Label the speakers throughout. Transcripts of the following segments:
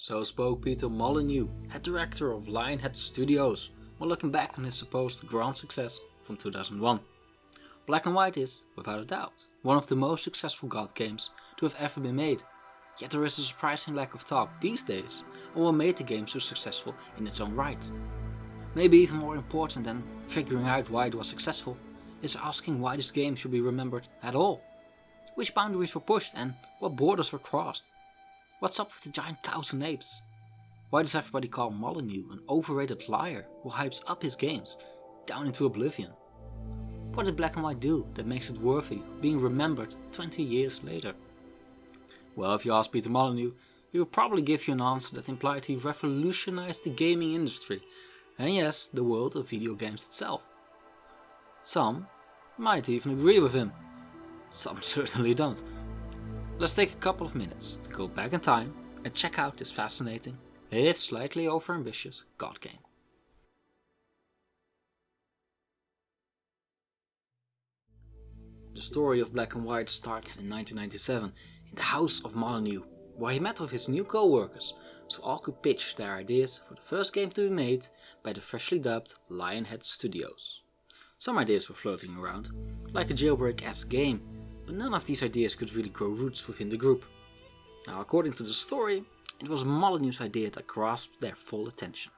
Speaker 1: So spoke Peter Molyneux, head director of Lionhead Studios, while looking back on his supposed grand success from 2001. Black and White is, without a doubt, one of the most successful God games to have ever been made. Yet there is a surprising lack of talk these days on what made the game so successful in its own right. Maybe even more important than figuring out why it was successful is asking why this game should be remembered at all. Which boundaries were pushed and what borders were crossed? What's up with the giant cows and apes? Why does everybody call Molyneux an overrated liar who hypes up his games down into oblivion? What did Black and White do that makes it worthy of being remembered 20 years later? Well, if you ask Peter Molyneux, he will probably give you an answer that implied he revolutionized the gaming industry, and yes, the world of video games itself. Some might even agree with him. Some certainly don't. Let's take a couple of minutes to go back in time and check out this fascinating, if slightly overambitious, God game. The story of Black and White starts in 1997 in the house of Molyneux, where he met with his new co-workers so all could pitch their ideas for the first game to be made by the freshly dubbed Lionhead Studios. Some ideas were floating around, like a jailbreak-esque game, but none of these ideas could really grow roots within the group. Now, according to the story, it was Molyneux's idea that grasped their full attention.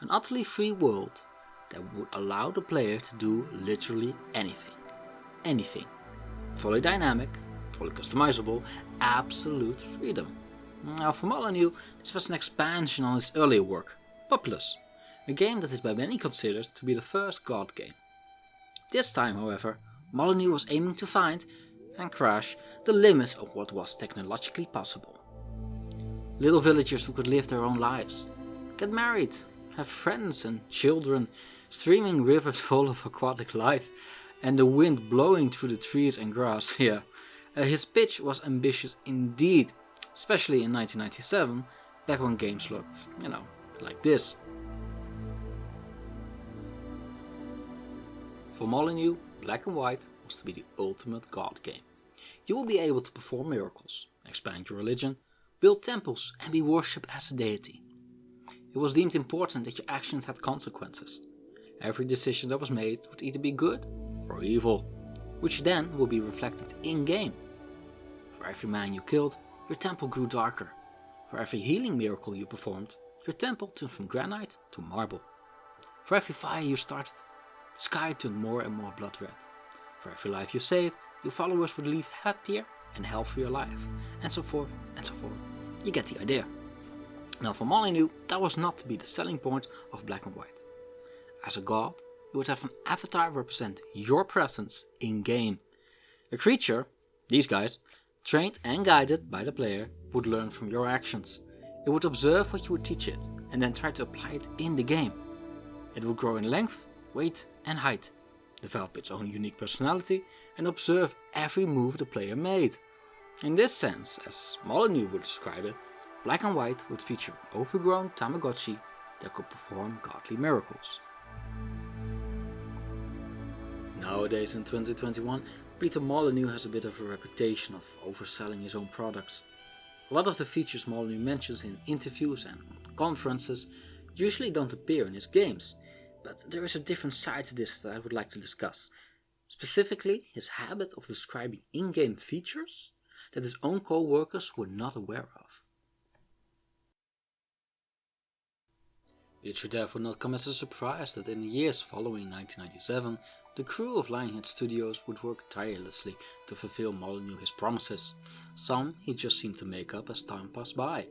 Speaker 1: An utterly free world that would allow the player to do literally anything. Anything. Fully dynamic, fully customizable, absolute freedom. Now for Molyneux, this was an expansion on his earlier work, Populous, a game that is by many considered to be the first God game. This time, however, Molyneux was aiming to find, and crash, the limits of what was technologically possible. Little villagers who could live their own lives, get married, have friends and children, streaming rivers full of aquatic life, and the wind blowing through the trees and grass. His pitch was ambitious indeed, especially in 1997, back when games looked, like this. For Molyneux, Black and White was to be the ultimate God game. You will be able to perform miracles, expand your religion, build temples and be worshipped as a deity. It was deemed important that your actions had consequences. Every decision that was made would either be good or evil, which then will be reflected in-game. For every man you killed, your temple grew darker. For every healing miracle you performed, your temple turned from granite to marble. For every fire you started, the sky turned more and more blood red. For every life you saved, your followers would live happier and healthier life, and so forth and so forth. You get the idea. Now for Molyneux, that was not to be the selling point of Black and White. As a god, you would have an avatar represent your presence in-game. A creature, these guys, trained and guided by the player, would learn from your actions. It would observe what you would teach it, and then try to apply it in the game. It would grow in length, weight and height, develop its own unique personality, and observe every move the player made. In this sense, as Molyneux would describe it, Black and White would feature an overgrown Tamagotchi that could perform godly miracles. Nowadays in 2021, Peter Molyneux has a bit of a reputation of overselling his own products. A lot of the features Molyneux mentions in interviews and conferences usually don't appear in his games, but there is a different side to this that I would like to discuss. Specifically, his habit of describing in-game features that his own co-workers were not aware of. It should therefore not come as a surprise that in the years following 1997, the crew of Lionhead Studios would work tirelessly to fulfill Molyneux's promises. Some he just seemed to make up as time passed by.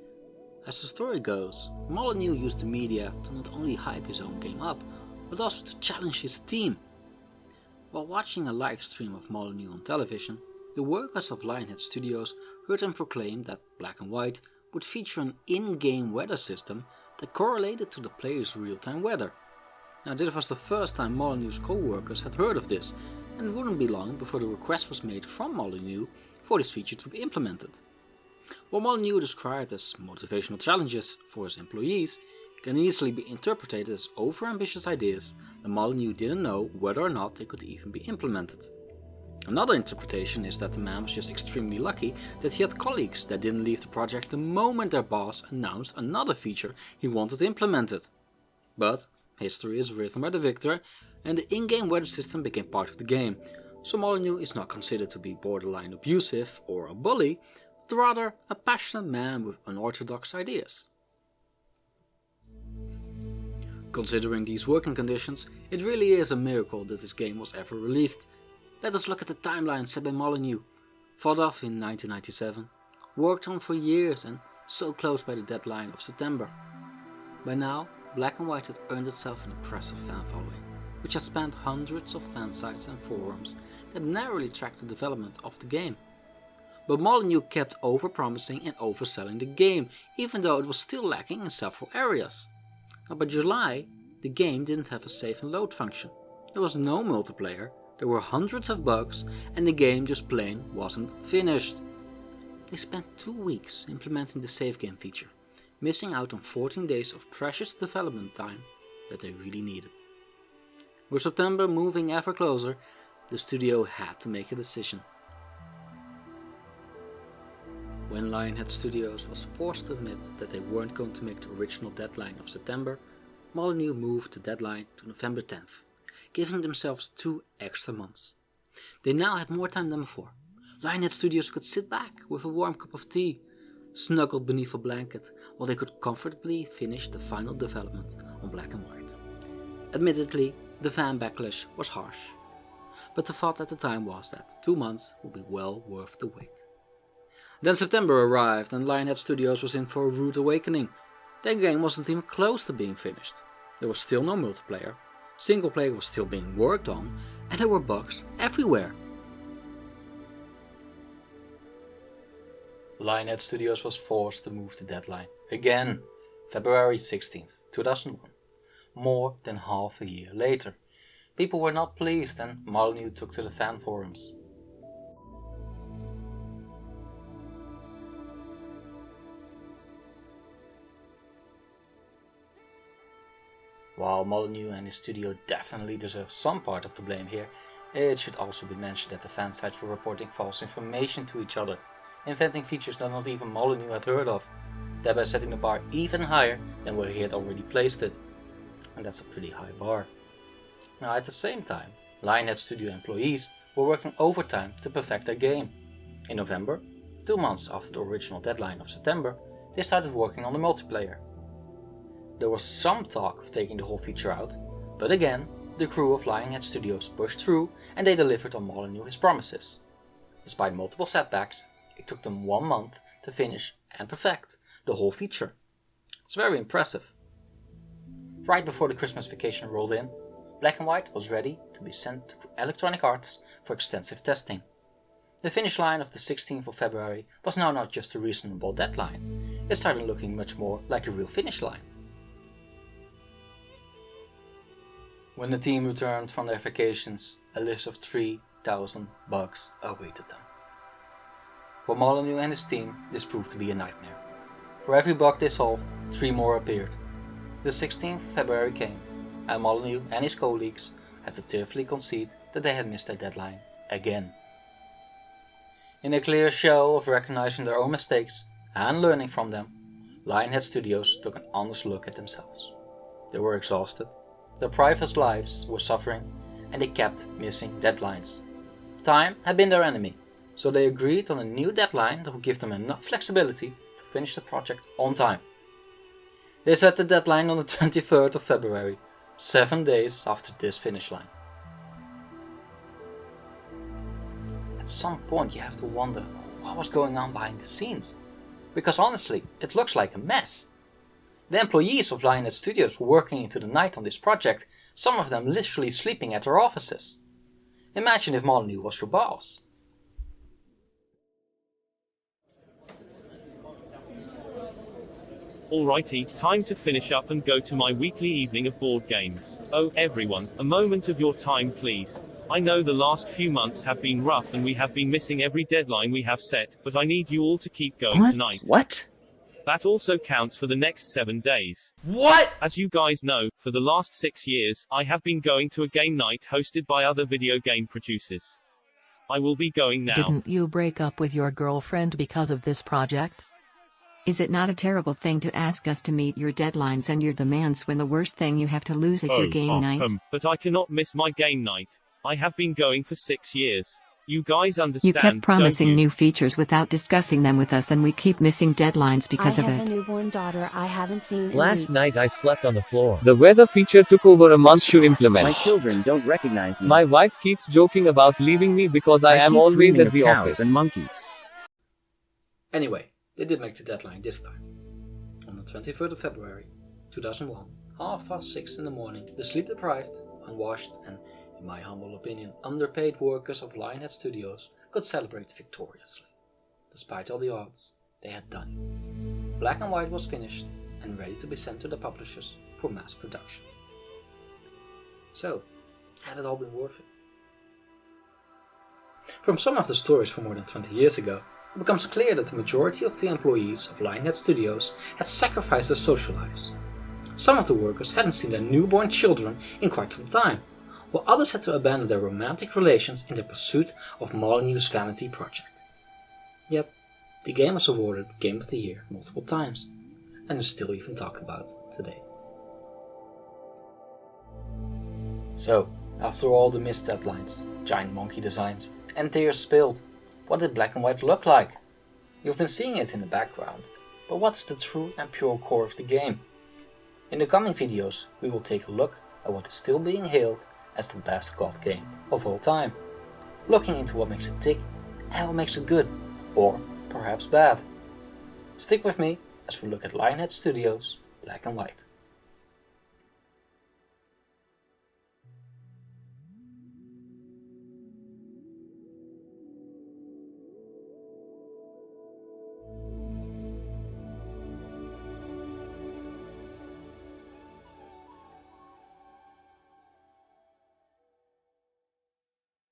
Speaker 1: As the story goes, Molyneux used the media to not only hype his own game up, but also to challenge his team. While watching a live stream of Molyneux on television, the workers of Lionhead Studios heard him proclaim that Black and White would feature an in-game weather system that correlated to the player's real-time weather. Now this was the first time Molyneux's co-workers had heard of this, and it wouldn't be long before the request was made from Molyneux for this feature to be implemented. What Molyneux described as motivational challenges for his employees can easily be interpreted as overambitious ideas that Molyneux didn't know whether or not they could even be implemented. Another interpretation is that the man was just extremely lucky that he had colleagues that didn't leave the project the moment their boss announced another feature he wanted implemented. But history is written by the victor, and the in-game weather system became part of the game, so Molyneux is not considered to be borderline abusive or a bully, but rather a passionate man with unorthodox ideas. Considering these working conditions, it really is a miracle that this game was ever released. Let us look at the timeline set by Molyneux. Thought of in 1997, worked on for years and so close by the deadline of September. By now, Black and White had earned itself an impressive fan following, which had spanned hundreds of fan sites and forums that narrowly tracked the development of the game. But Molyneux kept over-promising and overselling the game, even though it was still lacking in several areas. Now by July, the game didn't have a save and load function. There was no multiplayer, there were hundreds of bugs, and the game just plain wasn't finished. They spent 2 weeks implementing the save game feature, missing out on 14 days of precious development time that they really needed. With September moving ever closer, the studio had to make a decision. When Lionhead Studios was forced to admit that they weren't going to make the original deadline of September, Molyneux moved the deadline to November 10th, giving themselves 2 extra months. They now had more time than before. Lionhead Studios could sit back with a warm cup of tea, snuggled beneath a blanket, while they could comfortably finish the final development on Black and White. Admittedly, the fan backlash was harsh, but the thought at the time was that 2 months would be well worth the wait. Then September arrived and Lionhead Studios was in for a rude awakening. Their game wasn't even close to being finished. There was still no multiplayer, single player was still being worked on, and there were bugs everywhere. Lionhead Studios was forced to move the deadline again, February 16th, 2001, more than half a year later. People were not pleased and Molyneux took to the fan forums. While Molyneux and his studio definitely deserve some part of the blame here, it should also be mentioned that the fan sites were reporting false information to each other, inventing features that not even Molyneux had heard of, thereby setting the bar even higher than where he had already placed it. And that's a pretty high bar. Now at the same time, Lionhead Studio employees were working overtime to perfect their game. In November, 2 months after the original deadline of September, they started working on the multiplayer. There was some talk of taking the whole feature out, but again, the crew of Lionhead Studios pushed through and they delivered on Molyneux his promises. Despite multiple setbacks, it took them 1 month to finish and perfect the whole feature. It's very impressive. Right before the Christmas vacation rolled in, Black and White was ready to be sent to Electronic Arts for extensive testing. The finish line of the 16th of February was now not just a reasonable deadline, it started looking much more like a real finish line. When the team returned from their vacations, a list of 3,000 bugs awaited them. For Molyneux and his team, this proved to be a nightmare. For every bug they solved, 3 more appeared. The 16th of February came, and Molyneux and his colleagues had to tearfully concede that they had missed their deadline again. In a clear show of recognizing their own mistakes and learning from them, Lionhead Studios took an honest look at themselves. They were exhausted, their private lives were suffering, and they kept missing deadlines. Time had been their enemy, so they agreed on a new deadline that would give them enough flexibility to finish the project on time. They set the deadline on the 23rd of February, 7 days after this finish line. At some point you have to wonder what was going on behind the scenes, because honestly, it looks like a mess. The employees of Lionhead Studios were working into the night on this project, some of them literally sleeping at their offices. Imagine if Molyneux was your boss.
Speaker 2: Alrighty, time to finish up and go to my weekly evening of board games. Oh, everyone, a moment of your time please. I know the last few months have been rough and we have been missing every deadline we have set, but I need you all to keep going tonight.
Speaker 3: What?
Speaker 2: That also counts for the next 7 days.
Speaker 3: What?
Speaker 2: As you guys know, for the last 6 years, I have been going to a game night hosted by other video game producers. I will be going now.
Speaker 3: Didn't you break up with your girlfriend because of this project?
Speaker 4: Is it not a terrible thing to ask us to meet your deadlines and your demands when the worst thing you have to lose is your game night?
Speaker 2: But I cannot miss my game night. I have been going for 6 years. You guys
Speaker 4: You
Speaker 2: understand,
Speaker 4: kept promising
Speaker 2: don't you?
Speaker 4: new features without discussing them with us, and we keep missing deadlines because of
Speaker 5: I have
Speaker 4: it.
Speaker 5: a newborn daughter I haven't seen in
Speaker 6: Last
Speaker 5: weeks.
Speaker 6: night I slept on the floor. The weather feature took over a month to implement.
Speaker 7: My children don't recognize me.
Speaker 6: My wife keeps joking about leaving me because I am
Speaker 7: keep
Speaker 6: always
Speaker 7: dreaming
Speaker 6: at
Speaker 7: of
Speaker 6: the
Speaker 7: cows
Speaker 6: office.
Speaker 7: and monkeys.
Speaker 1: Anyway, they did make the deadline this time. On the 23rd of February 2001, 6:30 in the morning, the sleep-deprived, unwashed and, in my humble opinion, underpaid workers of Lionhead Studios could celebrate victoriously. Despite all the odds, they had done it. Black and White was finished and ready to be sent to the publishers for mass production. So, had it all been worth it? From some of the stories from more than 20 years ago, it becomes clear that the majority of the employees of Lionhead Studios had sacrificed their social lives. Some of the workers hadn't seen their newborn children in quite some time, while others had to abandon their romantic relations in the pursuit of Molyneux's vanity project. Yet, the game was awarded Game of the Year multiple times, and is still even talked about today. So, after all the missed deadlines, giant monkey designs, and tears spilled, what did Black and White look like? You've been seeing it in the background, but what's the true and pure core of the game? In the coming videos, we will take a look at what is still being hailed as the best God game of all time, looking into what makes it tick and what makes it good, or perhaps bad. Stick with me as we look at Lionhead Studios' Black and White.